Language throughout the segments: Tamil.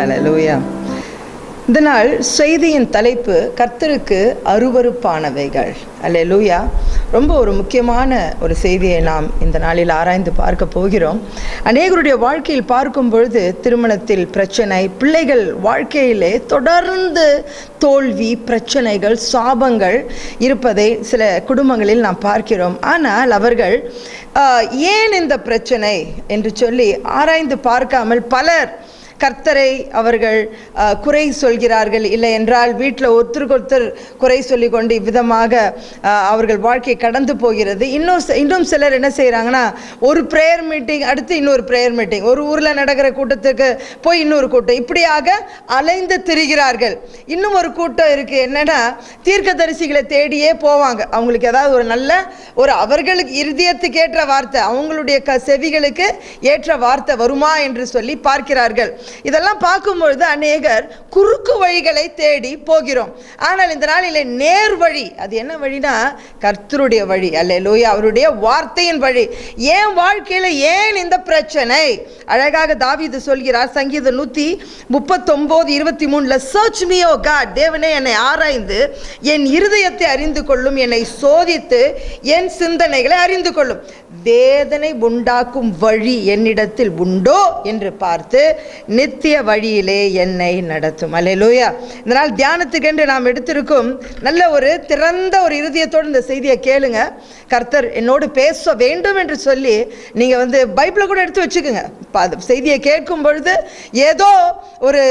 ஹல்லேலூயா. இந்த நாள் செய்தியின் தலைப்பு கர்த்தருக்கு அருவருப்பானவைகள். ஹல்லேலூயா. ரொம்ப ஒரு முக்கியமான ஒரு செய்தியை நாம் இந்த நாளில் ஆராய்ந்து பார்க்க போகிறோம். அநேகருடைய வாழ்க்கையில் பார்க்கும் பொழுது திருமணத்தில் பிரச்சனை, பிள்ளைகள் வாழ்க்கையிலே தொடர்ந்து தோல்வி, பிரச்சனைகள், சாபங்கள் இருப்பதை சில குடும்பங்களில் நாம் பார்க்கிறோம். ஆனால் அவர்கள் ஏன் இந்த பிரச்சனை என்று சொல்லி ஆராய்ந்து பார்க்காமல் பலர் கர்த்தரை அவர்கள் குறை சொல்கிறார்கள். இல்லை என்றால் வீட்டில் ஒருத்தருக்கொருத்தர் குறை சொல்லி கொண்டு இவ்விதமாக அவர்கள் வாழ்க்கை கடந்து போகிறது. இன்னும் சிலர் என்ன செய்கிறாங்கன்னா, ஒரு ப்ரேயர் மீட்டிங் அடுத்து இன்னொரு ப்ரேயர் மீட்டிங், ஒரு ஊரில் நடக்கிற கூட்டத்துக்கு போய் இன்னொரு கூட்டம், இப்படியாக அலைந்து திரிகிறார்கள். இன்னும் ஒரு கூட்டம் இருக்குது, என்னென்னா தீர்க்கதரிசிகளை தேடியே போவாங்க. அவங்களுக்கு ஏதாவது ஒரு நல்ல ஒரு அவர்களுக்கு இருதயத்துக்கு ஏற்ற வார்த்தை, அவங்களுடைய செவிகளுக்கு ஏற்ற வார்த்தை வருமா என்று சொல்லி பார்க்கிறார்கள். இதெல்லாம் பார்க்கும்பொழுது அநேகர் குறுக்கு வழிகளை தேடி போகிறோம். ஆனால் இந்த நாளிலே நேர் வழி, அது என்ன வழினா கர்த்தருடைய வழி. அல்லேலூயா. அவருடைய வார்த்தையின் வழி. ஏன் வாழ்க்கையில் ஏன் இந்த பிரச்சனை? அழகாக தாவீது சொல்கிறார் சங்கீதம் 139:23, சர்ச் மீ ஓ காட், தேவனே என்னை ஆராய்ந்து என் இருதயத்தை அறிந்து கொள்ளும், என்னை சோதித்து என் சிந்தனைகளை அறிந்து கொள்ளும், வேதனை உண்டாக்கும் வழி என்னிடத்தில் உண்டோ என்று பார்த்து நித்திய வழியிலே என்னை நடத்தும். அல்லேலூயா. இதனால் தியானத்துக்கென்று நாம் எடுத்திருக்கும் நல்ல ஒரு திறந்த ஒரு இருதயத்தோடு இந்த செய்தியை கேளுங்க. கர்த்தர் என்னோடு பேச வேண்டும் என்று சொல்லி நீங்கள் பைபிளை கூட எடுத்து வச்சுக்கோங்க. செய்தியை கேட்கும் பொழுது ஏதோ ஒரு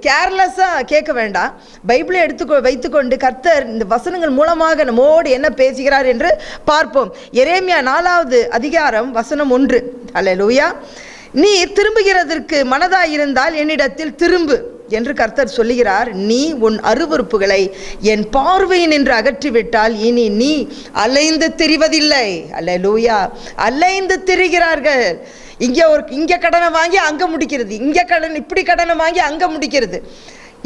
கேர்லெஸ்ஸாக கேட்க வேண்டாம். பைபிளை வைத்துக்கொண்டு கர்த்தர் இந்த வசனங்கள் மூலமாக நம்மோடு என்ன பேசுகிறார் என்று பார்ப்போம். எரேமியா 4:1 அல்லேலூயா. நீ திரும்புகிறதற்கு மனதாயிருந்தால் என்னிடத்தில் திரும்பு என்று கர்த்தர் சொல்லுகிறார். நீ உன் அருவருப்புகளை என் பார்வையின் என்று அகற்றிவிட்டால் இனி நீ அலைந்து திரிவதில்லை. அல்லேலூயா. அலைந்து திரிகிறார்கள். இங்கே கடனை வாங்கி அங்கே முடிக்கிறது, இங்கே இப்படி கடனை வாங்கி அங்கே முடிக்கிறது,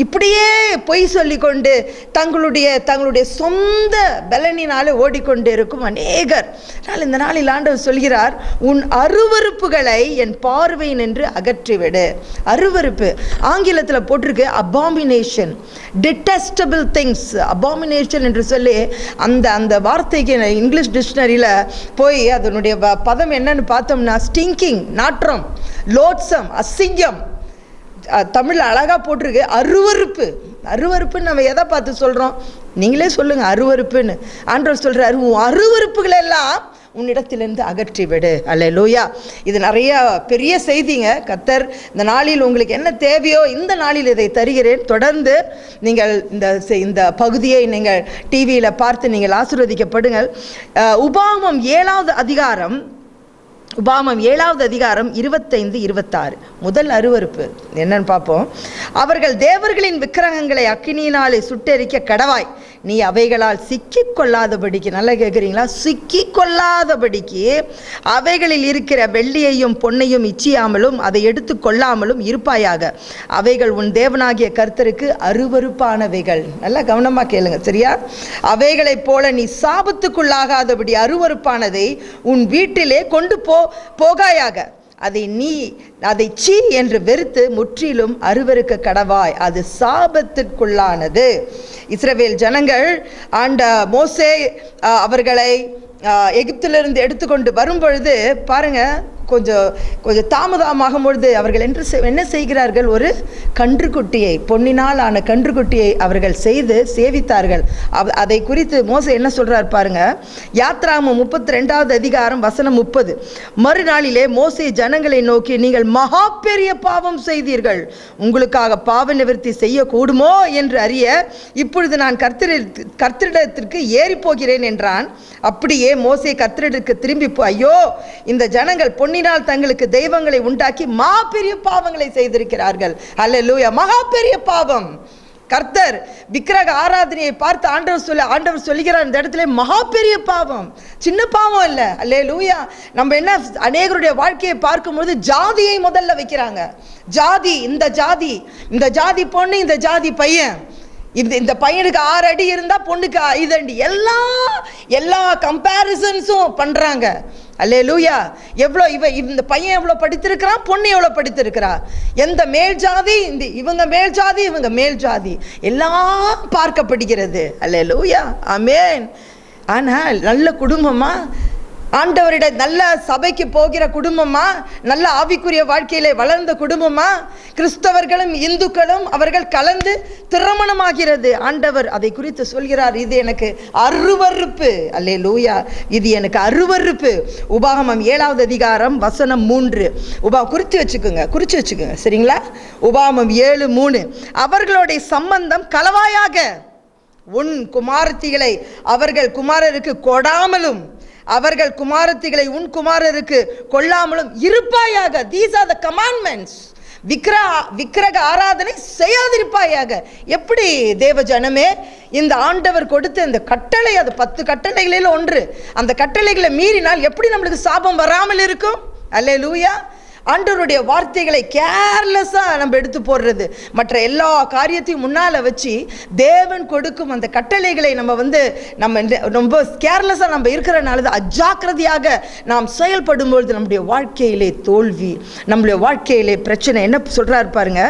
இப்படியே பொய் சொல்லிக்கொண்டு தங்களுடைய சொந்த பலனினாலே ஓடிக்கொண்டு இருக்கும் அநேகர். இந்த நாளில் ஆண்டவர் சொல்கிறார், உன் அருவருப்புகளை என் பார்வையின் என்று அகற்றிவிடு. அருவருப்பு ஆங்கிலத்தில் போட்டிருக்கு அபாமினேஷன், டிட்டெஸ்டபிள் திங்ஸ். அபாமினேஷன் என்று சொல்லி அந்த வார்த்தைக்கு இங்கிலீஷ் டிக்ஷனரியில் போய் அதனுடைய பதம் என்னன்னு பார்த்தோம்னா ஸ்டிங்கிங், நாற்றம், லோட்சம், அசிங்கம். தமிழ் அழகாக போட்டிருக்கு அருவருப்பு. அருவருப்புன்னு நம்ம எதை பார்த்து சொல்கிறோம்? நீங்களே சொல்லுங்கள் அருவருப்புன்னு. ஆண்டவர் சொல்கிறார், அருவருப்புகள் எல்லாம் உன்னிடத்திலிருந்து அகற்றிவிடு. அல்லேலூயா. இது நிறைய பெரிய செய்திங்க. கர்த்தர் இந்த நாளில் உங்களுக்கு என்ன தேவையோ இந்த நாளில் இதை தருகிறேன். தொடர்ந்து நீங்கள் இந்த பகுதியை நீங்கள் டிவியில் பார்த்து நீங்கள் ஆசீர்வதிக்கப்படுங்கள். உபாகமம் 7வது அதிகாரம் 25-26 முதல் அருவருப்பு என்னன்னு பார்ப்போம். அவர்கள் தேவர்களின் விக்கிரகங்களை அக்கினியினாலே சுட்டெரிக்க கடவாய், நீ அவைகளால் சிக்கிக் கொள்ளாதபடிக்கு, நல்லா கேட்குறீங்களா, சிக்கிக் கொள்ளாதபடிக்கு அவைகளில் இருக்கிற வெள்ளியையும் பொன்னையும் இச்சியாமலும் அதை எடுத்து கொள்ளாமலும் இருப்பாயாக. அவைகள் உன் தேவனாகிய கர்த்தருக்கு அருவருப்பானவைகள். நல்லா கவனமாக கேளுங்க, சரியா? அவைகளைப் போல நீ சாபத்துக்குள்ளாகாதபடி அருவருப்பானதை உன் வீட்டிலே கொண்டு போகாயாக. அதை சீ என்று வெறுத்து முற்றிலும் அருவருக்க கடவாய், அது சாபத்திற்குள்ளானது. இஸ்ரவேல் ஜனங்கள் மோசே அவர்களை எகிப்திலிருந்து எடுத்துக்கொண்டு வரும்பொழுது பாருங்க, கொஞ்சம் தாமதமாகும் பொழுது அவர்கள் என்ன செய்கிறார்கள்? ஒரு கன்றுக்குட்டியை, பொன்னினால் ஆன கன்றுக்குட்டியை அவர்கள் செய்து சேவித்தார்கள். அதை குறித்து மோசே என்ன சொல்றார் பாருங்க. யாத்ராகமம் 32வது அதிகாரம் வசனம் 30. மறுநாளிலே மோசே ஜனங்களை நோக்கி, நீங்கள் மகா பெரிய பாவம் செய்தீர்கள், உங்களுக்காக பாவ நிவர்த்தி செய்யக்கூடுமோ என்று அறிய இப்பொழுது நான் கர்த்தரிடத்திற்கு ஏறி போகிறேன் என்றான். அப்படியே மோசே கர்த்தரிடத்திற்கு திரும்பி ஐயோ, இந்த ஜனங்கள் பொன்னினால் தங்களுக்கு தெய்வங்களை உண்டாக்கி மாபெரிய பாவங்களை செய்திருக்கிறார்கள். அல்லேலூயா. மகா பெரிய பாவம். கர்த்தர் விக்கிரக ஆராதனையை பார்த்து ஆண்டவர் சொல்லுகிறார், இந்த இடத்துல மகா பெரிய பாவம், சின்ன பாவம் இல்லை. அல்லேலூயா. நம்ம என்ன அநேகருடைய வாழ்க்கையை பார்க்கும்போது ஜாதியை முதல்ல வைக்கிறாங்க. ஜாதி, இந்த ஜாதி பொண்ணு, இந்த ஜாதி பையன், இந்த பையனுக்கு 6 அடி இருந்தால் பொண்ணுக்கு 5 அடி. எல்லாம் எல்லா கம்பேரிசன்ஸும் பண்றாங்க. அல்லேலூயா. எவ்வளோ இந்த பையன் எவ்வளோ படித்திருக்கிறான், பொண்ணு எவ்வளோ படித்திருக்கிறா, எந்த மேல் ஜாதி, இந்த இவங்க மேல் ஜாதி, இவங்க மேல் ஜாதி, எல்லாம் பார்க்கப்படுகிறது. அல்லேலூயா, ஆமென். ஆனால் நல்ல குடும்பமா, ஆண்டவரிட நல்ல சபைக்கு போகிற குடும்பமா, நல்ல ஆவிக்குரிய வாழ்க்கையிலே வளர்ந்த குடும்பமா, கிறிஸ்தவர்களும் இந்துக்களும் அவர்கள் கலந்து திருமணமாகிறது. ஆண்டவர் அதை குறித்து சொல்கிறார், இது எனக்கு அருவருப்பு. அல்லேலூயா, இது எனக்கு அருவருப்பு. உபாகமம் 7வது அதிகாரம் வசனம் 3. குறித்து வச்சுக்கோங்க சரிங்களா? உபாகமம் 7:3. அவர்களுடைய சம்பந்தம் கலவாயாக உன் குமாரத்திகளை அவர்கள் குமாரருக்கு கொடாமலும் அவர்கள் குமாரத்திகளை உன் குமாரருக்கு கொள்ளாமலும் இருப்பாயாக. These are the commandments. விக்கிரக ஆராதனை செய்யாதிருப்பாயாக. எப்படி தேவ ஜனமே, இந்த ஆண்டவர் கொடுத்த இந்த கட்டளை, அது 10 கட்டளைகளில் ஒன்று. அந்த கட்டளைகளை மீறினால் எப்படி நம்மளுக்கு சாபம் வராமல் இருக்கும்? அல்லேலூயா. ஆண்டவருடைய வார்த்தைகளை கேர்லெஸ்ஸாக நம்ம எடுத்து போடுறது, மற்ற எல்லா காரியத்தையும் முன்னால் வச்சு தேவன் கொடுக்கும் அந்த கட்டளைகளை நம்ம ரொம்ப கேர்லெஸ்ஸாக நம்ம இருக்கிறனால தான் அஜாக்கிரதையாக நாம் செயல்படும்பொழுது நம்முடைய வாழ்க்கையிலே தோல்வி, நம்முடைய வாழ்க்கையிலே பிரச்சனை. என்ன சொல்கிறார் பாருங்க,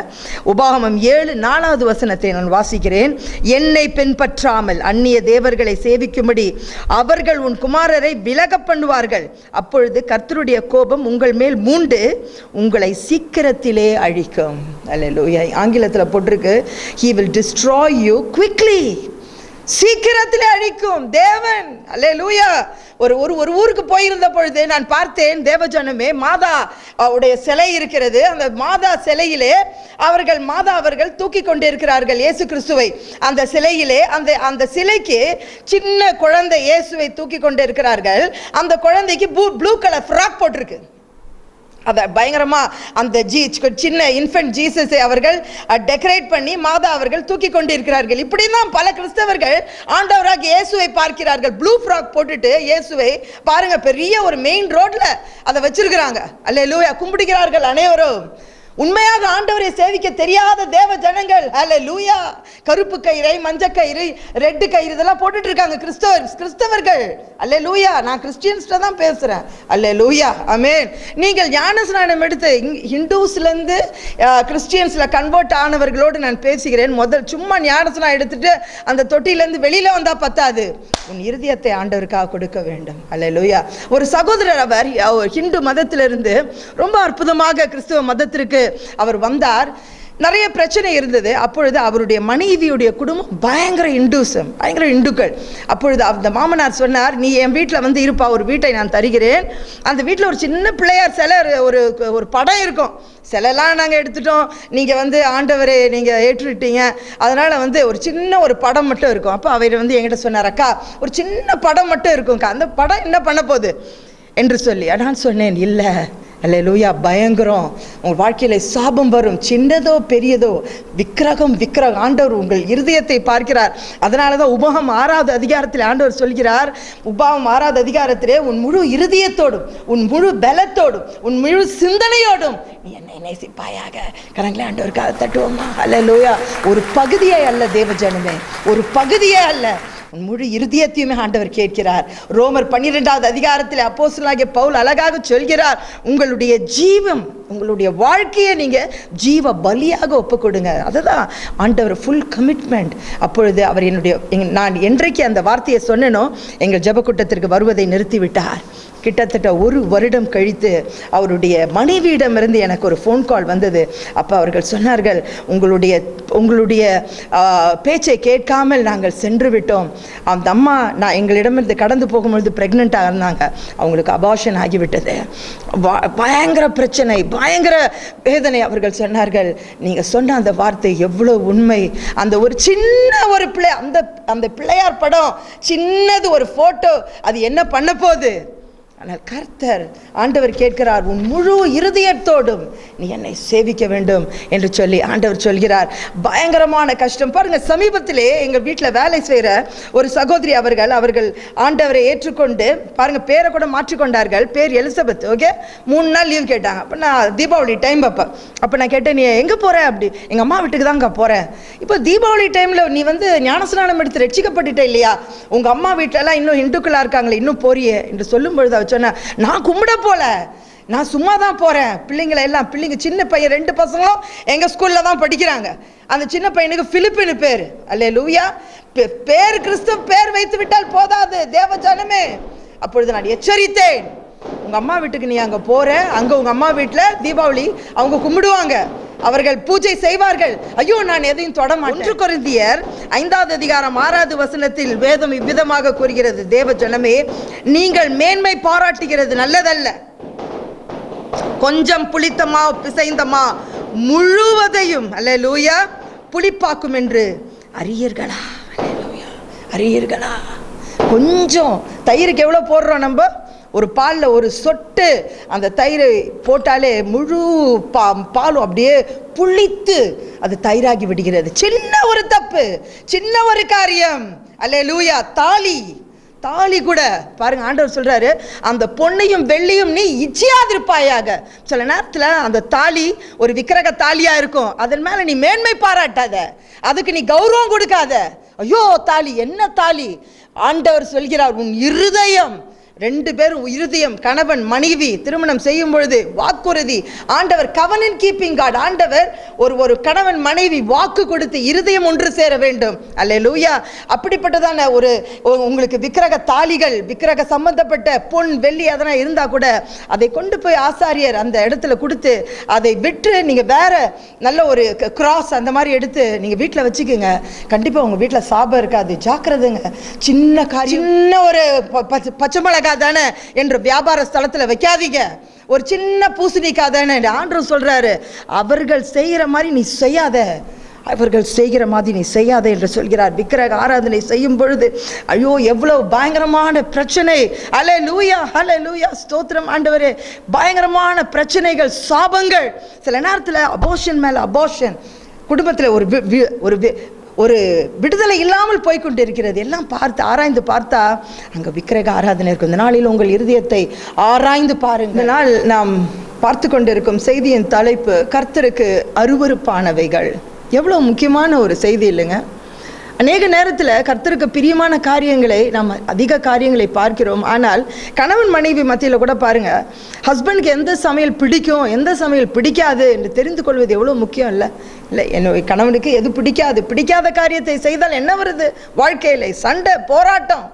உபாகமம் 7:4வது வசனத்தை நான் வாசிக்கிறேன். என்னை பின்பற்றாமல் அந்நிய தேவர்களை சேவிக்கும்படி அவர்கள் உன் குமாரரை விலக பண்ணுவார்கள். அப்பொழுது கர்த்தருடைய கோபம் உங்கள் மேல் மூண்டு உங்களை சீக்கிரத்திலே அழிக்கும். அல்லேலூயா. ஆங்கிலத்தில் போட்டிருக்கு, he will destroy you quickly. சீக்கிரத்திலே அழிக்கும் தேவன். அல்லேலூயா. ஒரு ஊருக்கு போயிருந்த பொழுது நான் பார்த்தேன், தேவஜனமே, மாதா உடைய சிலை இருக்கிறது. அந்த மாதா சிலையிலே அவர்கள் தூக்கி கொண்டிருக்கிறார்கள் இயேசு கிறிஸ்துவை. அந்த சிலையிலே அந்த சிலைக்கு சின்ன குழந்தை இயேசுவை தூக்கி கொண்டிருக்கிறார்கள். அந்த குழந்தைக்கு ப்ளூ கலர் ஃப்ராக் போட்டிருக்கு. அதை பயங்கரமாக அந்த சின்ன இன்ஃபென்ட் ஜீசஸை அவர்கள் டெக்கரேட் பண்ணி மாதா அவர்கள் தூக்கி கொண்டிருக்கிறார்கள். இப்படி தான் பல கிறிஸ்தவர்கள் ஆண்டவராக இயேசுவை பார்க்கிறார்கள். ப்ளூ ஃப்ராக் போட்டுட்டு இயேசுவை பாருங்க, பெரிய ஒரு மெயின் ரோட்ல அதை வச்சிருக்கிறாங்க. அல்லேலூயா. கும்பிடுகிறார்கள் அனைவரும். உண்மையாக ஆண்டவரை சேவிக்க தெரியாத தேவ ஜனங்கள், அல்லேலூயா, கருப்பு கயிறை, மஞ்சள் கயிறு, ரெட்டு கயிறு இதெல்லாம் போட்டுட்டு இருக்காங்க கிறிஸ்தவர்கள். அல்லேலூயா. நான் கிறிஸ்டியன்ஸ்ட தான் பேசுறேன். அல்லேலூயா, ஆமென். நீங்கள் ஞானஸ்நானம் எடுத்து ஹிந்துஸ்லேருந்து கிறிஸ்டியன்ஸ்ல கன்வெர்ட் ஆனவர்களோடு நான் பேசுகிறேன். முதல் சும்மா ஞானஸ்நானம் எடுத்துட்டு அந்த தொட்டிலேருந்து வெளியில வந்தா பத்தாது, உன் இருதயத்தை ஆண்டவருக்காக கொடுக்க வேண்டும். அல்லேலூயா. ஒரு சகோதரர், அவர் ஹிந்து மதத்திலிருந்து ரொம்ப அற்புதமாக கிறிஸ்துவ மதத்திற்கு அவர் வந்தார். நிறைய பிரச்சனை இருந்தது. அப்பொழுது அவருடைய மனைவியுடைய குடும்பம் பயங்கர இந்துக்கள். அப்பொழுது அந்த மாமனார் சொன்னார், நீ என் வீட்டில் இருப்பா, ஒரு வீட்டை நான் தருகிறேன். அந்த வீட்டில் ஒரு சின்ன பிள்ளையார் சிலை, ஒரு படம் இருக்கும். சிலைலாம் நாங்கள் எடுத்துட்டோம், நீங்கள் ஆண்டவரை நீங்கள் ஏற்றுட்டீங்க, அதனால் ஒரு சின்ன ஒரு படம் மட்டும் இருக்கும். அப்போ அவர் என்கிட்ட சொன்னார், அக்கா ஒரு சின்ன படம் மட்டும் இருக்கும்க்கா, அந்த படம் என்ன பண்ண போகுது என்று சொல்லி. நான் சொன்னேன், இல்லை, அல்லேலூயா, பயங்கரம், உங்கள் வாழ்க்கையில் சாபம் வரும், சின்னதோ பெரியதோ. விக்கிரகம் ஆண்டவர் உங்கள் இருதயத்தை பார்க்கிறார். அதனால தான் உபாகம் 6வது அதிகாரத்தில் ஆண்டவர் சொல்கிறார், உபாகம் 6வது அதிகாரத்திலே உன் முழு இருதயத்தோடும், உன் முழு பலத்தோடும், உன் முழு சிந்தனையோடும் நீ என்னை நேசிப்பாயாக. கரங்களே ஆண்டவருக்காக தட்டுவோமா? அல்லேலூயா. ஒரு பகுதியே அல்ல தேவஜனமே, ஒரு பகுதியே அல்ல, உன் முழு இருதயத்தையுமே ஆண்டவர் கேட்கிறார். ரோமர் 12வது அதிகாரத்தில் அப்போஸ்தலனாகிய பவுல் அழகாக சொல்கிறார், உங்களுடைய ஜீவம், உங்களுடைய வாழ்க்கையை நீங்கள் ஜீவ பலியாக ஒப்பு கொடுங்க. அதுதான் ஆண்டவர் ஃபுல் கமிட்மெண்ட். அப்பொழுது அவர் நான் என்றைக்கு அந்த வார்த்தையை சொன்னேனோ எங்கள் ஜெபக்கூட்டத்திற்கு வருவதை நிறுத்திவிட்டார். கிட்டத்தட்ட 1 வருடம் கழித்து அவருடைய மனைவியிடமிருந்து எனக்கு ஒரு ஃபோன் கால் வந்தது. அப்போ அவர்கள் சொன்னார்கள், உங்களுடைய பேச்சை கேட்காமல் நாங்கள் சென்று விட்டோம். அந்த அம்மா நான் எங்களிடமிருந்து கடந்து போகும்பொழுது ப்ரெக்னெண்ட்டாக இருந்தாங்க, அவங்களுக்கு அபார்ஷன் ஆகிவிட்டது. பயங்கர பிரச்சனை, பயங்கர வேதனை. அவர்கள் சொன்னார்கள், நீங்கள் சொன்ன அந்த வார்த்தை எவ்வளோ உண்மை. அந்த ஒரு சின்ன ஒரு அந்த பிள்ளையார் படம், சின்னது ஒரு ஃபோட்டோ, அது என்ன பண்ண போகுது? ஆனால் கர்த்தர் ஆண்டவர் கேட்கிறார், உன் முழு இருதயத்தோடும் நீ என்னை சேவிக்க வேண்டும் என்று சொல்லி ஆண்டவர் சொல்கிறார். பயங்கரமான கஷ்டம் பாருங்க. சமீபத்திலே எங்கள் வீட்டில் வேலை செய்கிற ஒரு சகோதரி அவர்கள் ஆண்டவரை ஏற்றுக்கொண்டு பாருங்க, பேரை கூட மாற்றிக்கொண்டார்கள். பேர் எலிசபெத். ஓகே, 3 நாள் லீவ் கேட்டாங்க. அப்போ நான் தீபாவளி டைம் அப்போ நான் கேட்டேன், நீ எங்கே போகிற? அப்படி, எங்கள் அம்மா வீட்டுக்கு தாங்க போகிறேன். இப்போ தீபாவளி டைமில் நீ ஞானஸ்நானம் எடுத்து ரட்சிக்கப்பட்டுட்ட இல்லையா? உங்கள் அம்மா வீட்டிலலாம் இன்னும் இந்துக்களாக இருக்காங்களே, இன்னும் போறியே என்று சொல்லும் பொழுது அவர் சொன்ன, நான் கும்பிட போல, நான் சும்மா தான் போகிறேன். பிள்ளைங்க சின்ன பையன் 2 பசங்களும் எங்கள் ஸ்கூலில் தான் படிக்கிறாங்க. அந்த சின்ன பையனுக்கு பிலிப்புன்னு பேர். அல்லேலூயா. பேர் கிறிஸ்துவ பேர் வைத்து விட்டால் போதாது தேவ ஜனமே. அப்பொழுது நான் எச்சரித்தேன், உங்கள் அம்மா வீட்டுக்கு நீ அங்கே போகிற, அங்கே உங்கள் அம்மா வீட்டில் தீபாவளி அவங்க கும்பிடுவாங்க, அவர்கள் பூஜை செய்வார்கள். ஐயோ, நான் எதையும் தொட மாட்டேன். 1 கொரிந்தியர் 5வது அதிகாரம் 6வது வசனத்தில் வேதம் இவ்விதமாக கூறுகிறது, தேவ ஜனமே, நீங்கள் மேன்மை பாராட்டுகிறது நல்லதல்ல. கொஞ்சம் புளித்தமா பிசைந்தமா முழுவதையும் அல்லேலூயா புளிப்பாக்கும் என்று அறியீர்களா? அல்லேலூயா, அறியீர்களா? கொஞ்சம் தயிருக்கு எவ்வளோ போடுறோம் நம்ம? ஒரு பாலில் ஒரு சொட்டு அந்த தயிர் போட்டாலே முழு பாலும் அப்படியே புளித்து அது தயிராகி விடுகிறது. சின்ன ஒரு தப்பு, சின்ன ஒரு காரியம். அல்லேலூயா. தாலி கூட பாருங்க, ஆண்டவர் சொல்றாரு, அந்த பொன்னையும் வெள்ளியும் நீ இச்சியாதிருப்பாயாக. சில நேரத்தில் அந்த தாலி ஒரு விக்கிரக தாலியா இருக்கும், அதன் மேல நீ மேன்மை பாராட்டாத, அதுக்கு நீ கௌரவம் கொடுக்காத. ஐயோ தாலி, என்ன தாலி? ஆண்டவர் சொல்கிறார், உன் இருதயம். 2 பேரும் இருதயம், கணவன் மனைவி திருமணம் செய்யும் பொழுது வாக்குறுதி. ஆண்டவர் கவனன் கீப்பிங் காட். ஆண்டவர் ஒரு கணவன் மனைவி வாக்கு கொடுத்து இருதயம் ஒன்று சேர வேண்டும். அல்லேலூயா. அப்படிப்பட்டதான உங்களுக்கு விக்கிரக தாலிகள், விக்கிரக சம்பந்தப்பட்ட பொன் வெள்ளி அதெல்லாம் இருந்தா கூட அதை கொண்டு போய் ஆசாரியர் அந்த இடத்துல கொடுத்து அதை விற்று நீங்க வேற நல்ல ஒரு கிராஸ் அந்த மாதிரி எடுத்து நீங்க வீட்டில் வச்சுக்கோங்க. கண்டிப்பா உங்க வீட்டில் சாபம் இருக்காது. ஜாக்கிரதைங்க. சின்ன காரியம், சின்ன ஒரு பச்சை மிளகாய் தானே என்று வியாபார ஸ்தலத்தில் வைக்காதீங்க. ஒரு சின்ன பூசணிக்காய் தானே. ஆண்டவர் சொல்றாரு, அவர்கள் செய்கிற மாதிரி நீ செய்யாத, அவர்கள் செய்கிற மாதிரி நீ செய்யாத என்று சொல்கிறார். விக்கிரக ஆராதனை செய்யும் பொழுது ஐயோ எவ்வளவு பயங்கரமான பிரச்சனை. அல்லேலூயா, அல்லேலூயா, ஸ்தோத்திரம் ஆண்டவரே. பயங்கரமான பிரச்சனைகள், சாபங்கள். சில நேரத்தில் அபோர்ஷன் மேல அபோர்ஷன், குடும்பத்தில் ஒரு விடுதலை இல்லாமல் போய்கொண்டு இருக்கிறது. எல்லாம் ஆராய்ந்து பார்த்தா அங்கே விக்கிரக ஆராதனை இருக்கும். இந்த நாளில் உங்கள் இருதயத்தை ஆராய்ந்து பாருங்கள். இந்த நாள் நாம் பார்த்து கொண்டிருக்கும் செய்தியின் தலைப்பு கர்த்தருக்கு அருவருப்பானவைகள். எவ்வளோ முக்கியமான ஒரு செய்தி இல்லைங்க? அநேக நேரத்தில் கர்த்தருக்கு பிரியமான காரியங்களை நாம் அதிக காரியங்களை பார்க்கிறோம். ஆனால் கணவன் மனைவி மத்தியில் கூட பாருங்கள், ஹஸ்பண்டுக்கு எந்த சமையல் பிடிக்கும், எந்த சமையல் பிடிக்காது என்று தெரிந்து கொள்வது எவ்வளோ முக்கியம் இல்லை? என்னுடைய கணவனுக்கு எது பிடிக்காத காரியத்தை செய்தால் என்ன வருது? வாழ்க்கையில் சண்டை, போராட்டம்.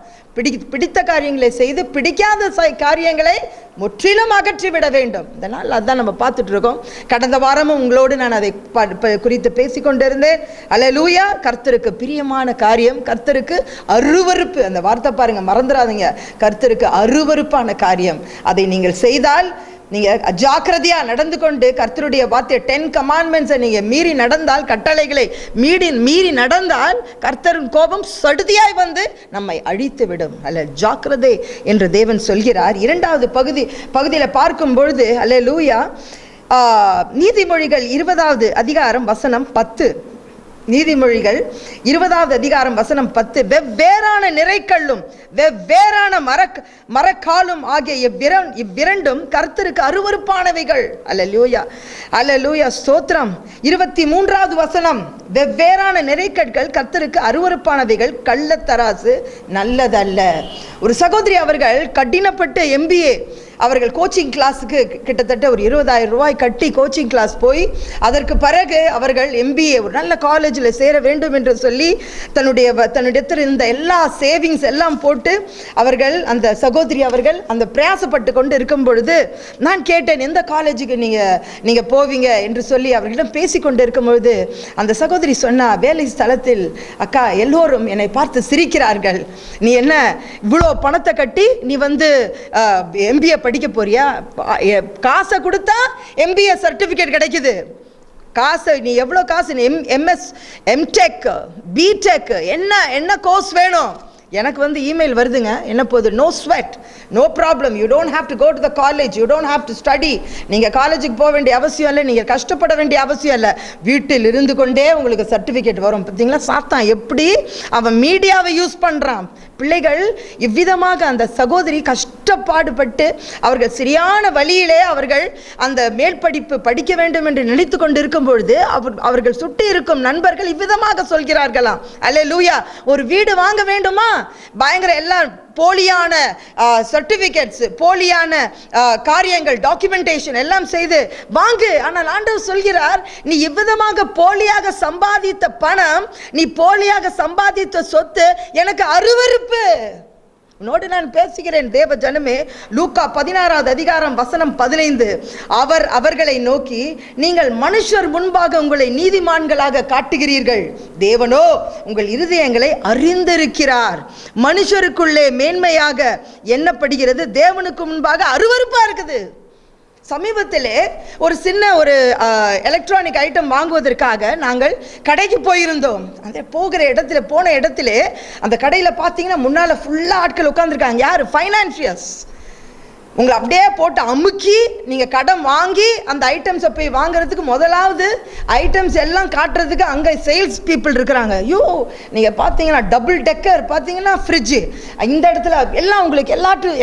பிடித்த காரியங்களை செய்து பிடிக்காத காரியங்களை முற்றிலும் அகற்றிவிட வேண்டும். இதனால் அதுதான் நம்ம பார்த்துட்டு இருக்கோம். கடந்த வாரமும் உங்களோடு நான் அதை குறித்து பேசிக்கொண்டிருந்தேன். அல்லேலூயா. கர்த்தருக்கு பிரியமான காரியம், கர்த்தருக்கு அருவருப்பு. அந்த வார்த்தை பாருங்க, மறந்துடாதீங்க. கர்த்தருக்கு அருவருப்பான காரியம் அதை நீங்கள் செய்தால், நீங்கள் அஜாக்கிரதையாக நடந்து கொண்டு கர்த்தருடைய வார்த்தை 10 கமாண்ட்மெண்ட்ஸை நீங்கள் மீறி நடந்தால், கட்டளைகளை மீறி நடந்தால் கர்த்தரின் கோபம் சடுதியாய் வந்து நம்மை அழித்து விடும். அல்ல, ஜாக்கிரதை என்று தேவன் சொல்கிறார். 2வது பகுதியில் பார்க்கும் பொழுது அல்லேலூயா, நீதிமொழிகள் 20வது அதிகாரம் வசனம் 10. நீதிமொழிகள் 20வது அதிகாரம் வசனம் 10. வெவ்வேறான நிறைக்கல்லும் வெவ்வேறான மரக்காலும் ஆகிய இவ்விரண்டும் கர்த்தருக்கு அருவருப்பானவைகள். அல்லேலூயா, அல்லேலூயா, ஸ்தோத்திரம். 23வது வசனம், வெவ்வேறான நிறைக்கற்கள் கர்த்தருக்கு அருவருப்பானவைகள், கள்ளத்தராசு நல்லதல்ல. ஒரு சகோதரி அவர்கள் கடினப்பட்டு MBA அவர்கள் கோச்சிங் கிளாஸுக்கு கிட்டத்தட்ட ஒரு 20,000 ரூபாய் கட்டி கோச்சிங் கிளாஸ் போய் அதற்கு பிறகு அவர்கள் MBA ஒரு நல்ல காலேஜில் சேர வேண்டும் என்று சொல்லி தன்னுடைய இருந்த எல்லா சேவிங்ஸ் எல்லாம் போட்டு அவர்கள், அந்த சகோதரி அவர்கள் அந்த பிரயாசப்பட்டு கொண்டு இருக்கும் பொழுது நான் கேட்டேன், எந்த காலேஜுக்கு நீங்கள் போவீங்க என்று சொல்லி அவர்களிடம் பேசி கொண்டு இருக்கும் பொழுது அந்த சகோதரி சொன்னா, வேலை ஸ்தலத்தில் அக்கா எல்லோரும் என்னை பார்த்து சிரிக்கிறார்கள், நீ என்ன இவ்வளோ பணத்தை கட்டி நீ MBA படிக்க போறியா? காசை கொடுத்தா MBA சர்டிபிகேட் கிடைக்குது. காசு நீ எவ்வளோ காசு, MS MTech BTech என்ன கோர்ஸ் வேணும்? எனக்கு இமெயில் வருதுங்க, என்ன போகுது, no sweat no problem. You don't have to go to the college, you don't have to study. நீங்கள் காலேஜுக்கு போக வேண்டிய அவசியம் இல்லை, நீங்கள் கஷ்டப்பட வேண்டிய அவசியம் இல்லை. வீட்டில் இருந்து கொண்டே உங்களுக்கு சர்டிஃபிகேட் வரும். பார்த்தீங்களா சாத்தான் எப்படி அவன் மீடியாவை யூஸ் பண்ணுறான். பிள்ளைகள் இவ்விதமாக அந்த சகோதரி கஷ்டப்பாடுபட்டு அவர்கள் சரியான வழியிலே அவர்கள் அந்த மேல் படிப்பு படிக்க வேண்டும் என்று நினைத்து கொண்டு இருக்கும் பொழுது அவர்கள் சுட்டி இருக்கும் நண்பர்கள் இவ்விதமாக சொல்கிறார்களாம். அல்லேலூயா. ஒரு வீடு வாங்க வேண்டுமா, பயங்கர எல்லாம் போலியான சர்டிபிகேட்ஸ், போலியான காரியங்கள், டாக்குமெண்டேஷன் எல்லாம் செய்து வாங்கு. ஆனால் ஆண்டவர் சொல்கிறார், நீ இவ்விதமாக போலியாக சம்பாதித்த பணம், நீ போலியாக சம்பாதித்த சொத்து எனக்கு அருவருப்பு. உன்னோடு நான் பேசுகிறேன் தேவ ஜனமே. லூக்கா 16வது அதிகாரம் வசனம் 15. அவர்களை நோக்கி, நீங்கள் மனுஷர் முன்பாக உங்களை நீதிமான்களாக காட்டுகிறீர்கள், தேவனோ உங்கள் இருதயங்களை அறிந்திருக்கிறார். மனுஷருக்குள்ளே மேன்மையாக எண்ணப்படுகிறது, தேவனுக்கு முன்பாக அருவருப்பா இருக்குது. சமீபத்திலே ஒரு சின்ன ஒரு எலக்ட்ரானிக் ஐட்டம் வாங்குவதற்காக நாங்கள் கடைக்கு போயிருந்தோம். அந்த போன இடத்துல அந்த கடையில் பார்த்தீங்கன்னா முன்னால் ஃபுல்லாக ஆட்கள் உட்காந்துருக்காங்க. யார்? ஃபைனான்சியர்ஸ். உங்களை அப்படியே போட்டு அமுக்கி நீங்கள் கடன் வாங்கி அந்த ஐட்டம்ஸை போய் வாங்குறதுக்கு முதலாவது ஐட்டம்ஸ் எல்லாம் காட்டுறதுக்கு அங்கே சேல்ஸ் பீப்புள் இருக்கிறாங்க. ஐயோ, நீங்கள் பார்த்தீங்கன்னா டபுள் டெக்கர், பார்த்தீங்கன்னா ஃப்ரிட்ஜு, இந்த இடத்துல எல்லாம் உங்களுக்கு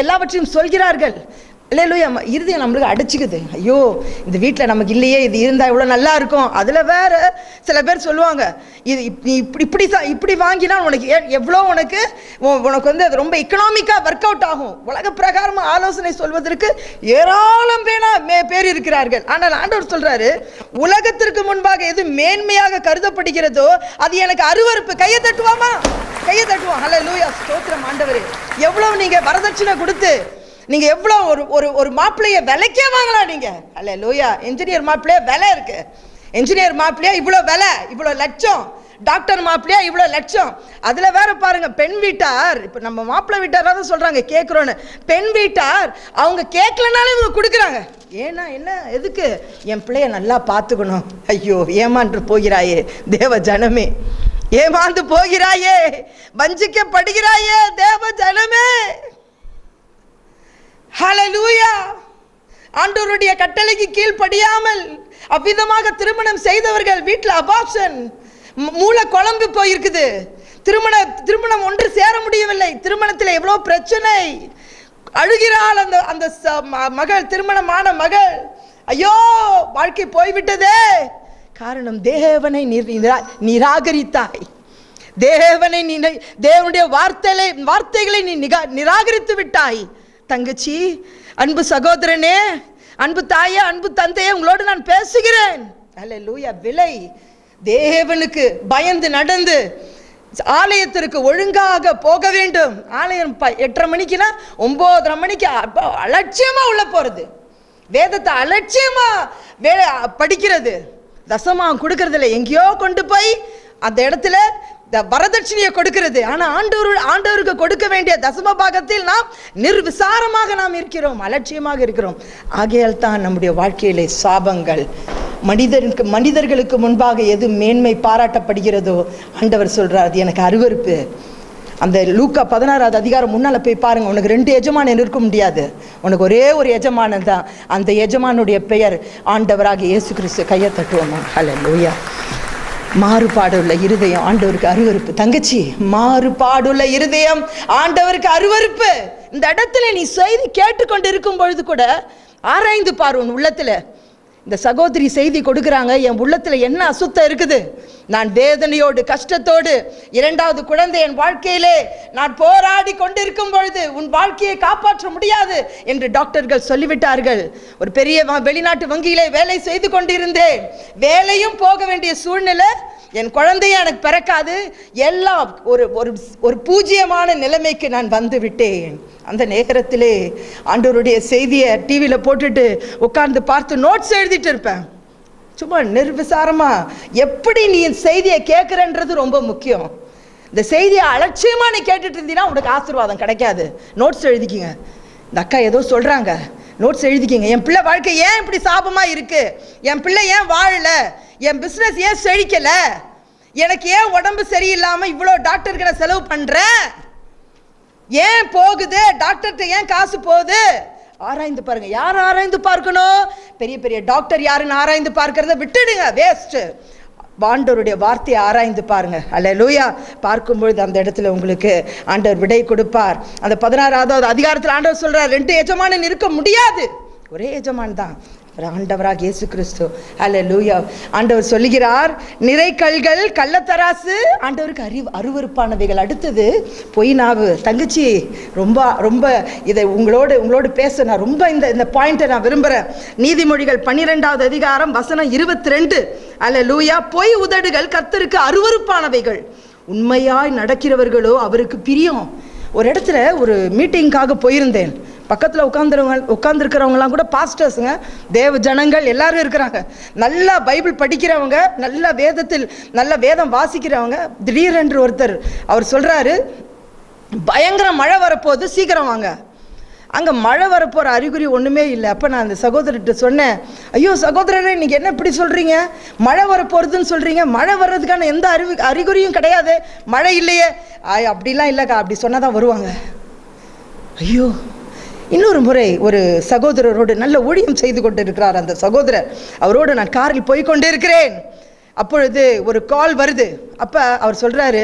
எல்லாவற்றையும் சொல்கிறார்கள். இல்லையா, இருதயம் நம்மளுக்கு அடிச்சுக்குது. ஐயோ, இந்த வீட்டில் நமக்கு இல்லையே, இது இருந்தால் இவ்வளோ நல்லா இருக்கும். அதில் வேறு சில பேர் சொல்லுவாங்க, இது இப்படி வாங்கினா உனக்கு எவ்வளோ உனக்கு வந்து அது ரொம்ப எக்கனாமிக்காக ஒர்க் அவுட் ஆகும். உலக பிரகாரமாக ஆலோசனை சொல்வதற்கு ஏராளம் பேர் இருக்கிறார்கள். ஆனால் ஆண்டவர் சொல்கிறாரு, உலகத்திற்கு முன்பாக எது மேன்மையாக கருதப்படுகிறதோ அது எனக்கு அருவருப்பு. கையை தட்டுவாமா? கையை தட்டுவோம். ஹல்லேலூயா, ஸ்தோத்திரம் ஆண்டவரே. எவ்வளோ நீங்கள் வரதட்சணை கொடுத்து நீங்கள் எவ்வளோ ஒரு மாப்பிள்ளைய விலைக்கே வாங்கலாம் நீங்கள். அல்லேலூயா. இன்ஜினியர் மாப்பிள்ளையா விலை இருக்கு. இன்ஜினியர் மாப்பிள்ளையா இவ்வளோ விலை, இவ்வளோ லட்சம். டாக்டர் மாப்பிள்ளையா இவ்வளோ லட்சம். அதில் வேற பாருங்க, பெண் வீட்டார், இப்போ நம்ம மாப்பிள்ளை வீட்டாராக தான் சொல்கிறாங்க கேட்குறோன்னு, பெண் வீட்டார் அவங்க கேட்கலனாலும் இவங்க கொடுக்குறாங்க. ஏன்னா என்ன, எதுக்கு? என் பிள்ளைய நல்லா பார்த்துக்கணும். ஐயோ, ஏமான்று போகிறாயே தேவ ஜனமே, ஏமாந்து போகிறாயே, வஞ்சிக்கப்படுகிறாயே தேவ ஜனமே. ஹல்லேலூயா. ஆண்டவருடைய கட்டளைக்கு கீழ்ப்படியாமல் அவ்விதமாக திருமணம் செய்தவர்கள் வீட்டில் அபார்ஷன், மூளை குழம்பு போயிருக்குது. திருமணம் ஒன்று சேர முடியவில்லை. திருமணத்தில் எவ்வளோ பிரச்சனை. அழுகிறாள் அந்த மகள், திருமணமான மகள். ஐயோ, வாழ்க்கை போய்விட்டதே. காரணம், தேவனை நிராகரித்தாய். தேவனுடைய வார்த்தைகளை நீ நிராகரித்து விட்டாய். தங்கச்சி, அன்பு சகோதரனே, அன்பு தாயே, அன்பு தந்தையே, உங்களோடு நான் பேசுகிறேன். அல்லேலூயா. விலை தேவனுக்கு பயந்து நடந்து ஆலயத்திற்கு ஒழுங்காக போக வேண்டும். ஆலயம் 8:30 மணிக்குன்னா 9:30 மணிக்கு அலட்சியமா உள்ள போறது, வேதத்தை அலட்சியமா படிக்கிறது, தசமா கொடுக்கறதில்ல, எங்கேயோ கொண்டு போய் அந்த இடத்துல வரதட்சணையை கொடுக்கிறது. ஆனால் ஆண்டவருக்கு கொடுக்க வேண்டிய தசம பாகத்தில் நாம் நிர்விசாரமாக நாம் இருக்கிறோம், அலட்சியமாக இருக்கிறோம். ஆகையால் தான் நம்முடைய வாழ்க்கையிலே சாபங்கள். மனிதர்களுக்கு முன்பாக எது மேன்மை பாராட்டப்படுகிறதோ ஆண்டவர் சொல்றார், அது எனக்கு அருவருப்பு. அந்த லூக்கா 16வது அதிகாரம் முன்னால் போய் பாருங்க. உனக்கு 2 எஜமானன் இருக்க முடியாது, உனக்கு ஒரே ஒரு எஜமானன் தான். அந்த எஜமானுடைய பெயர் ஆண்டவராக இயேசு கிறிஸ்து. கையை தட்டுவோமா? ஹல்லேலூயா. மாறுபாடுள்ள இருதயம் ஆண்டவருக்கு அருவருப்பு. தங்கச்சி, மாறுபாடுள்ள இருதயம் ஆண்டவருக்கு அருவருப்பு. இந்த இடத்துல நீ செய்தி கேட்டுக்கொண்டு இருக்கும் பொழுது கூட ஆராய்ந்து பாரு உன் உள்ளத்துல. இந்த சகோதரி செய்தி கொடுக்குறாங்க, என் உள்ளத்துல என்ன அசுத்தம் இருக்குது, நான் வேதனையோடு கஷ்டத்தோடு 2வது குழந்தை என் வாழ்க்கையிலே நான் போராடி கொண்டிருக்கும் பொழுது உன் வாழ்க்கையை காப்பாற்ற முடியாது என்று டாக்டர்கள் சொல்லிவிட்டார்கள். ஒரு பெரிய வெளிநாட்டு வங்கியிலே வேலை செய்து கொண்டிருந்தேன். வேலையும் போக வேண்டிய சூழ்நிலை, என் குழந்தைய எனக்கு பிறக்காது, எல்லாம் ஒரு பூஜ்யமான நிலைமைக்கு நான் வந்து விட்டேன். அந்த நேரத்திலே ஆண்டவருடைய செய்தியை டிவியில் போட்டுட்டு உட்கார்ந்து பார்த்து நோட்ஸ் எழுதிட்டு இருப்பேன். சும்மா நிர்விசாரமா. எப்படி நீ செய்தியை கேட்குறன்றது ரொம்ப முக்கியம். இந்த செய்தியை அலட்சியமா நீ கேட்டுட்டு இருந்தீங்கன்னா உனக்கு ஆசீர்வாதம் கிடைக்காது. நோட்ஸ் எழுதிக்கிங்க. இந்த அக்கா ஏதோ சொல்றாங்க, நோட்ஸ் எழுதிக்கிங்க. என் பிள்ளை வாழ்க்கை ஏன் இப்படி சாபமா இருக்கு, என் பிள்ளை ஏன் வாழல, என் பிஸ்னஸ் ஏன் செழிக்கல, எனக்கு ஏன் உடம்பு சரியில்லாம இவ்வளோ டாக்டருக்கு நான் செலவு பண்றேன். ஏன் போகுது? டாக்டர்கிட்ட ஏன் காசு போகுது? ஆராய்ந்து பாருங்க. யார் ஆராய்ந்து பார்க்கணும்? பெரிய பெரிய டாக்டர் யாருன்னு ஆராய்ந்து பார்க்கறத விட்டுடுங்க, வேஸ்ட். ஆண்டவருடைய வார்த்தையை ஆராய்ந்து பாருங்க. அல்லேலூயா. பார்க்கும்பொழுது அந்த இடத்துல உங்களுக்கு ஆண்டவர் விடை கொடுப்பார். அந்த 16வது அதிகாரத்தில் ஆண்டவர் சொல்றார், 2 எஜமானன் இருக்க முடியாது, ஒரே எஜமான் தான், ஆண்டவராக இயேசு கிறிஸ்து. அல்லேலூயா. ஆண்டவர் சொல்லுகிறார், நிறைக்கல்கள், கள்ளத்தராசு ஆண்டவருக்கு அருவருப்பானவைகள். அடுத்தது பொய் நாவு. தங்கச்சி, ரொம்ப ரொம்ப இதை உங்களோடு பேச நான் ரொம்ப இந்த பாயிண்ட்டை நான் விரும்புகிறேன். நீதிமொழிகள் 12வது அதிகாரம் வசனம் 22. அல்லேலூயா. பொய் உதடுகள் கர்த்தருக்கு அருவருப்பானவைகள், உண்மையாய் நடக்கிறவர்களோ அவருக்கு பிரியம். ஒரு இடத்துல ஒரு மீட்டிங்காக போயிருந்தேன். பக்கத்தில் உட்காந்துருக்கிறவங்களாம் கூட பாஸ்டர்ஸுங்க, தேவ ஜனங்கள் எல்லாரும் இருக்கிறாங்க. நல்லா பைபிள் படிக்கிறவங்க, நல்ல வேதம் வாசிக்கிறவங்க. திடீரென்று ஒருத்தர் அவர் சொல்கிறாரு, பயங்கர மழை வரப்போகுது, சீக்கிரம் வாங்க. அங்கே மழை வரப்போகிற அறிகுறி ஒன்றுமே இல்லை. அப்போ நான் அந்த சகோதரர்கிட்ட சொன்னேன், ஐயோ சகோதரரே, நீங்கள் என்ன இப்படி சொல்கிறீங்க? மழை வரப்போகிறதுன்னு சொல்கிறீங்க, மழை வர்றதுக்கான எந்த அறிகுறியும் கிடையாது, மழை இல்லையே. அப்படிலாம் இல்லைக்கா, அப்படி சொன்னால் தான் வருவாங்க. ஐயோ. இன்னொரு முறை ஒரு சகோதரரோடு நல்ல ஊழியம் செய்து கொண்டு இருக்கிறார் அந்த சகோதரர். அவரோடு நான் காரில் போய்கொண்டே இருக்கிறேன். அப்பொழுது ஒரு கால் வருது. அப்போ அவர் சொல்கிறாரு,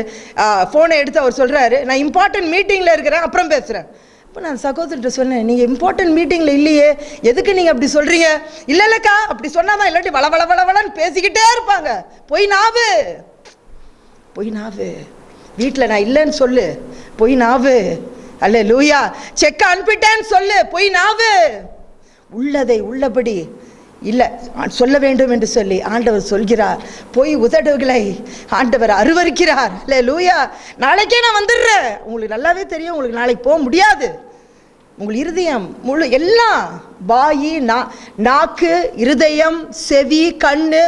ஃபோனை எடுத்து அவர் சொல்கிறாரு, நான் இம்பார்ட்டன்ட் மீட்டிங்கில் இருக்கிறேன், அப்புறம் பேசுகிறேன். இப்போ நான் சகோதரர்கிட்ட சொன்னேன், நீங்கள் இம்பார்ட்டன்ட் மீட்டிங்கில் இல்லையே, எதுக்கு நீங்கள் அப்படி சொல்கிறீங்க? இல்லைல்லக்கா, அப்படி சொன்னால் தான், இல்லாட்டி வளவளன்னு பேசிக்கிட்டே இருப்பாங்க. பொய் நாவு. வீட்டில் நான் இல்லைன்னு சொல்லு, பொய் நாவு. அல்லேலூயா. செக் அனுப்பிட்டேன்னு சொல்லு, பொய் நாவு. உள்ளதை உள்ளபடி இல்லை சொல்ல வேண்டும் என்று சொல்லி ஆண்டவர் சொல்கிறார். பொய் உதடுகளை ஆண்டவர் அருவருக்கிறார். அல்லேலூயா. நாளைக்கே நான் வந்துடுறேன். உங்களுக்கு நல்லாவே தெரியும், உங்களுக்கு நாளைக்கு போக முடியாது. உங்கள் இருதயம் முழு எல்லாம், வாயி, நாக்கு, இருதயம், செவி, கண்ணு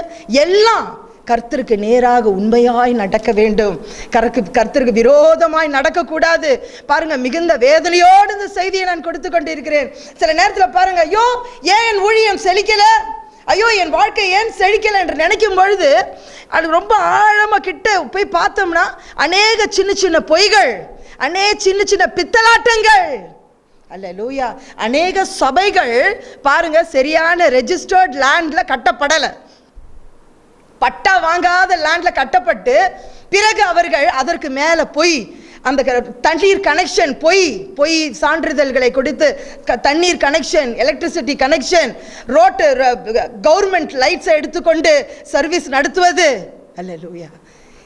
எல்லாம் கர்த்தருக்கு நேராக உண்மையாய் நடக்க வேண்டும். கர்த்தருக்கு விரோதமாய் நடக்கக்கூடாது. பாருங்க, மிகுந்த வேதனையோடு இந்த செய்தியை நான் கொடுத்து கொண்டு இருக்கிறேன். சில நேரத்தில் பாருங்க, ஐயோ ஏன் என் ஊழியம் செழிக்கல, ஐயோ என் வாழ்க்கை ஏன் செழிக்கலை என்று நினைக்கும் பொழுது அது ரொம்ப ஆழமாக கிட்ட போய் பார்த்தோம்னா அநேக சின்ன சின்ன பொய்கள், அநேக சின்ன சின்ன பித்தலாட்டங்கள். அல்லேலூயா. அநேக சபைகள் பாருங்க, சரியான ரெஜிஸ்டர்ட் லேண்ட்ல கட்டப்படலை, பட்டா வாங்காத லேண்ட்ல கட்டப்பட்டு, பிறகு அவர்கள் அதற்கு மேலே போய் அந்த தண்ணீர் கனெக்ஷன், பொய் சான்றிதழ்களை கொடுத்து தண்ணீர் connection, electricity connection, road government லைட்ஸை எடுத்துக்கொண்டு சர்வீஸ் நடத்துவது. அல்லேலூயா.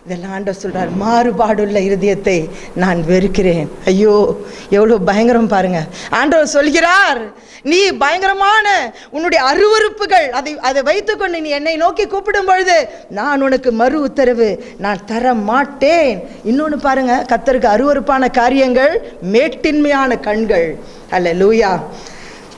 இதெல்லாம் ஆண்டவர் சொல்றார், மாறுபாடுள்ள இருதயத்தை நான் வெறுக்கிறேன். ஐயோ எவ்வளோ பயங்கரம் பாருங்க. ஆண்டவர் சொல்கிறார், நீ பயங்கரமான உன்னுடைய அருவருப்புகள் அதை வைத்துக்கொண்டு நீ என்னை நோக்கி கூப்பிடும் பொழுது நான் உனக்கு மறு உத்தரவு நான் தர மாட்டேன். இன்னொன்று பாருங்க, கர்த்தருக்கு அருவருப்பான காரியங்கள், மேட்டின்மையான கண்கள். அல்லேலூயா.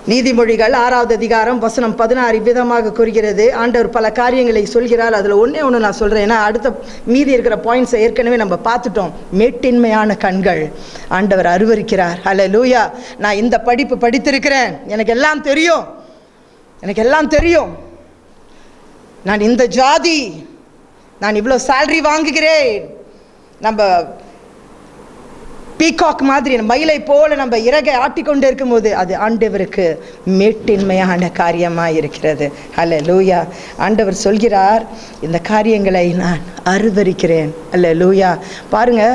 நீதிமொழிகள் 6வது அதிகாரம் வசனம் 16 விதமாக கூறுகிறது. ஆண்டவர் பல காரியங்களை சொல்கிறார். அதில் ஒன்று நான் சொல்கிறேன், ஏன்னா அடுத்த மீதி இருக்கிற பாயிண்ட்ஸை ஏற்கனவே நம்ம பார்த்துட்டோம். மேட்டின்மையான கண்கள் ஆண்டவர் அருவருக்கிறார். அல்லேலூயா. நான் இந்த படிப்பு படித்திருக்கிறேன், எனக்கு எல்லாம் தெரியும், நான் இந்த ஜாதி, நான் இவ்வளோ சேலரி வாங்குகிறேன். நம்ம பீகாக் மாதிரி மயிலை போல நம்ம இறகை ஆட்டிக்கொண்டு இருக்கும்போது அது ஆண்டவருக்கு மேட்டின்மையான காரியமாக இருக்கிறது. அல்லேலூயா. ஆண்டவர் சொல்கிறார், இந்த காரியங்களை நான் அருவருக்கிறேன். அல்லேலூயா. பாருங்க,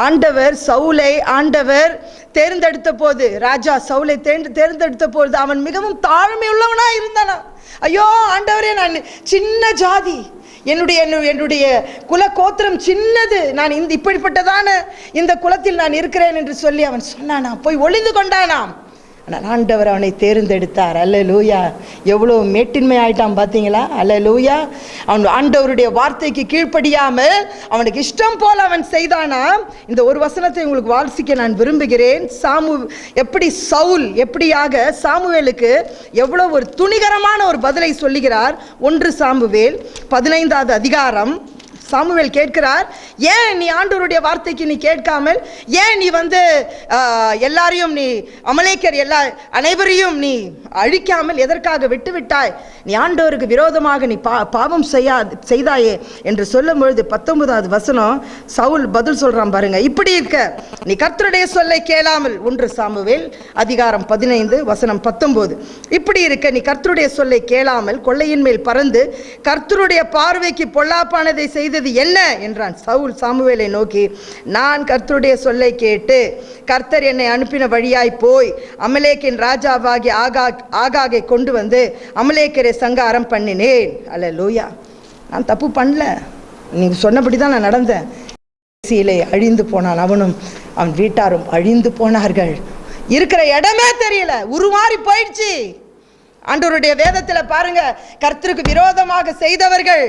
ஆண்டவர் தேர்ந்தெடுத்த போது, ராஜா சவுலை தேர்ந்தெடுத்த போது அவன் மிகவும் தாழ்மை உள்ளவனா இருந்தானா. ஐயோ ஆண்டவரே, நான் சின்ன ஜாதி, என்னுடைய குல கோத்திரம் சின்னது, நான் இப்படிப்பட்டதான இந்த குலத்தில் நான் இருக்கிறேன் என்று சொல்லி அவன் சொன்னானா, போய் ஒளிந்து கொண்டானாம். ஆனால் ஆண்டவர் அவனை தேர்ந்தெடுத்தார். அல்லேலூயா. எவ்வளோ மேட்டின்மை ஆயிட்டான் பார்த்தீங்களா? அல்லேலூயா. அவன் ஆண்டவருடைய வார்த்தைக்கு கீழ்ப்படியாமல் அவனுக்கு இஷ்டம் போல அவன் செய்தானா. இந்த ஒரு வசனத்தை உங்களுக்கு வாசிக்க நான் விரும்புகிறேன். எப்படியாக சாமுவேலுக்கு எவ்வளோ ஒரு துணிகரமான ஒரு பதிலை சொல்லுகிறார். 1 சாமுவேல் 15வது அதிகாரம் சாமுவேல் கேட்கிறார், ஏன் நீ ஆண்டவருடைய வார்த்தைக்கு நீ கேட்காமல், ஏன் நீ எல்லாரையும் நீ அமலேக்கர் அனைவரையும் நீ அழிக்காமல் எதற்காக விட்டு விட்டாய்? நீ ஆண்டவருக்கு விரோதமாக நீ பாவம் செய்தாயே என்று சொல்லும் பொழுது 19வது வசனம் சவுல் பதில் சொல்றான் பாருங்க. இப்படி இருக்க நீ கர்த்தருடைய சொல்லை கேளாமல், 1 சாமுவேல் அதிகாரம் 15 வசனம் 19, இப்படி இருக்க நீ கர்த்தருடைய சொல்லை கேளாமல் கொள்ளையின் மேல் பறந்து கர்த்தருடைய பார்வைக்கு பொல்லாப்பானதை செய்தது என்ன என்றான். சவுல் சாமுவேலை நோக்கி, நான் கர்த்தருடைய சொல்லை கேட்டு கர்த்தர் என்னை அனுப்பின வழியாய் போய் அமலேக்கின் ராஜாவாகி ஆகாகை கொண்டு வந்து அமலேக்கரை சங்காரம் பண்ணினேன். அல்லேலூயா. நான் தப்பு பண்ணல, நீங்க சொன்னபடிதான் நான் நடந்தேன். சீலை அழிந்து போனான், அவனும் அவன் வீட்டாரும் அழிந்து போனார்கள். இருக்கிற இடமே தெரியல, உருமாறி போயிடுச்சு. ஆண்டவருடைய வேதத்தில் பாருங்க, கர்த்தருக்கு விரோதமாக செய்தவர்கள்,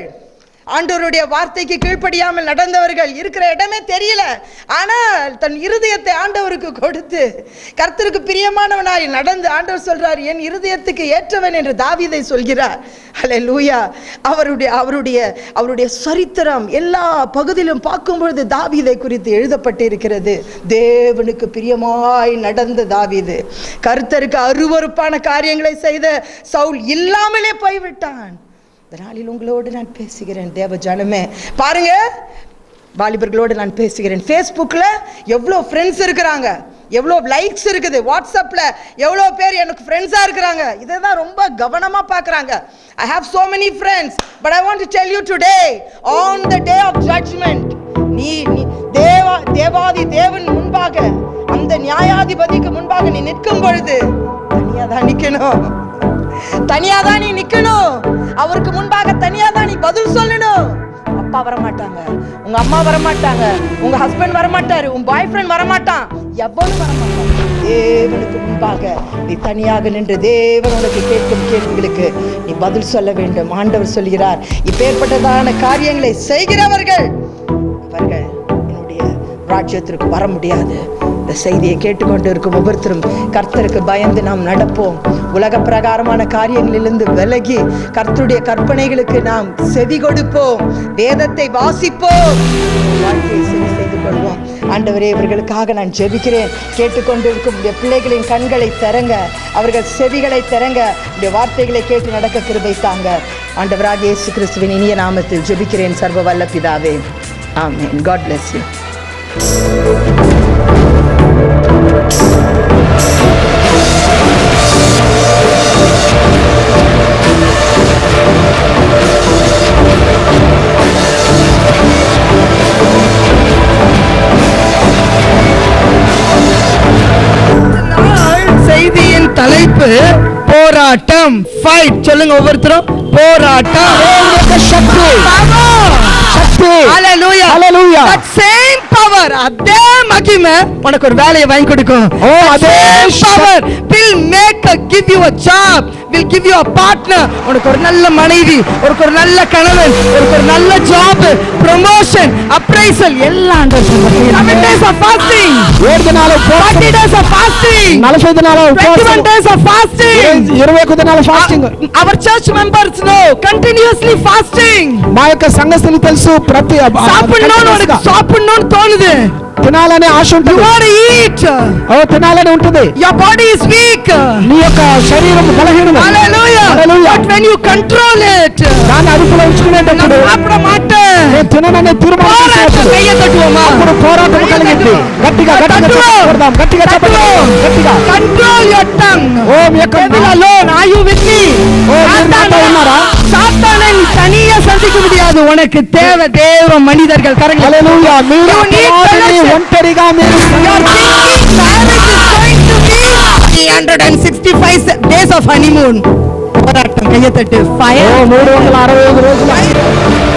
ஆண்டவருடைய வார்த்தைக்கு கீழ்ப்படியாமல் நடந்தவர்கள், இருக்கிற இடமே தெரியல. ஆனால் தன் இருதயத்தை ஆண்டவருக்கு கொடுத்து கர்த்தருக்கு பிரியமானவனாய் நடந்து ஆண்டவர் சொல்றார், என் இருதயத்துக்கு ஏற்றவன் என்று தாவீதை சொல்கிறார். அல்லேலூயா. அவருடைய சரித்திரம் எல்லா பகுதியிலும் பார்க்கும் பொழுது தாவீதை குறித்து எழுதப்பட்டு இருக்கிறது. தேவனுக்கு பிரியமாய் நடந்த தாவீது, கர்த்தருக்கு அருவருப்பான காரியங்களை செய்த சவுல் இல்லாமலே போய்விட்டான். இந்த நாளில் உங்களோடு நான் பேசுகிறேன் தேவ ஜனமே. பாருங்க, வாலிபர்களோடு நான் பேசுகிறேன். ஃபேஸ்புக்கில் எவ்வளோ ஃப்ரெண்ட்ஸ் இருக்கிறாங்க, எவ்வளோ லைக்ஸ் இருக்குது, வாட்ஸ்அப்பில் எவ்வளோ பேர் எனக்கு ஃப்ரெண்ட்ஸாக இருக்கிறாங்க. இதை தான் ரொம்ப கவனமாக பார்க்குறாங்க. I have so many friends, but I want to tell you today, on the day of judgment, நீ தேவாதி தேவன் முன்பாக, அந்த நியாயாதிபதிக்கு முன்பாக நீ நிற்கும் பொழுது தனியாதான் நிற்கணும், தனியாதான் நீ நிற்கணும். அவருக்கு முன்பாக தனியாதான் நீ பதில் சொல்லணும். அப்பா வரமாட்டாங்க, உங்க அம்மா வரமாட்டாங்க, உங்க ஹஸ்பண்ட் வரமாட்டாரு, உன் பாய் ஃப்ரெண்ட் வரமாட்டான், எவனும் வரமாட்டான். தேவனுக்கு முன்பாக நீ தனியாக நின்று தேவன் உனக்கு கேட்கும் கேள்விகளுக்கு நீ பதில் சொல்ல வேண்டும். ஆண்டவர் சொல்கிறார், இப்பேற்பட்டதான காரியங்களை செய்கிறவர்கள் அவர்கள் என்னுடைய ராஜ்யத்திற்கு வர முடியாது. இந்த செய்தியை கேட்டுக்கொண்டு இருக்கும் ஒவ்வொருத்தரும் கர்த்தருக்கு பயந்து நாம் நடப்போம். உலக பிரகாரமான காரியங்களிலிருந்து விலகி கர்த்தருடைய கற்பனைகளுக்கு நாம் செவி கொடுப்போம், வேதத்தை வாசிப்போம், வாழ்க்கையை சரி செய்து கொள்வோம். ஆண்டவரே, இவர்களுக்காக நான் ஜெபிக்கிறேன். கேட்டுக்கொண்டிருக்கும் பிள்ளைகளின் கண்களை திறங்க, அவர்கள் செவிகளை திறங்க, இந்த வார்த்தைகளை கேட்டு நடக்க கிருபை தாங்க. ஆண்டவராகிய இயேசு கிறிஸ்துவின் இனிய நாமத்தில் ஜெபிக்கிறேன் சர்வ வல்ல பிதாவே, ஆமென். God bless you. செய்தியின் தலைப்பு போராட்டம். ஃபைட் சொல்லுங்க ஒவ்வொருத்தரும். போராட்டம். சேம் பவர், அதே மகிமை உனக்கு ஒரு வேலையை வாங்கி கொடுக்கும். அதே power will give you a job, will give you a partner. உனக்கு ஒரு நல்ல மனைவி, உனக்கு ஒரு நல்ல கணவன், உனக்கு ஒரு நல்ல ஜாப், ப்ரமோஷன், அப்ரைசல் எல்லாம் 7 days of fasting, 40 days of fasting, 21 days of fasting, 21 దినాల fasting. Our church members know continuously fasting. మా యొక్క సంఘస్థులు తెలుసు, ప్రతి సాపున్నోను తోనుది, తినాలనే ఆశ ఉంటుంది. You want to eat, తినాలని ఉంటుంది. Your body is weak, నీ యొక్క శరీరం బలహీనము. Hallelujah. But when you control it, దాన్ని అదుపులో ఉంచుకునేటప్పుడు అప్పుడు మాట నేను తినననే తీర్మానం చేస్తాను. అప్పుడు పోరాటం కలిగింది. గట్టిగా కొడదాం, గట్టిగా చెప్పండి, గట్టిగా. Control your tongue. మీ యొక్క alone, are you with me? நாட்டை ఉన్నారా? சாத்தானை தனியா சந்திக்க முடியாது. உனக்கு தேவை தேவ மனிதர்கள். கரெக்ட். ஹalleluya. మీరు ఒంటరిగా మీరు 365 days of honeymoon. పోరాటం కయ్య తట్టు. 365 రోజులు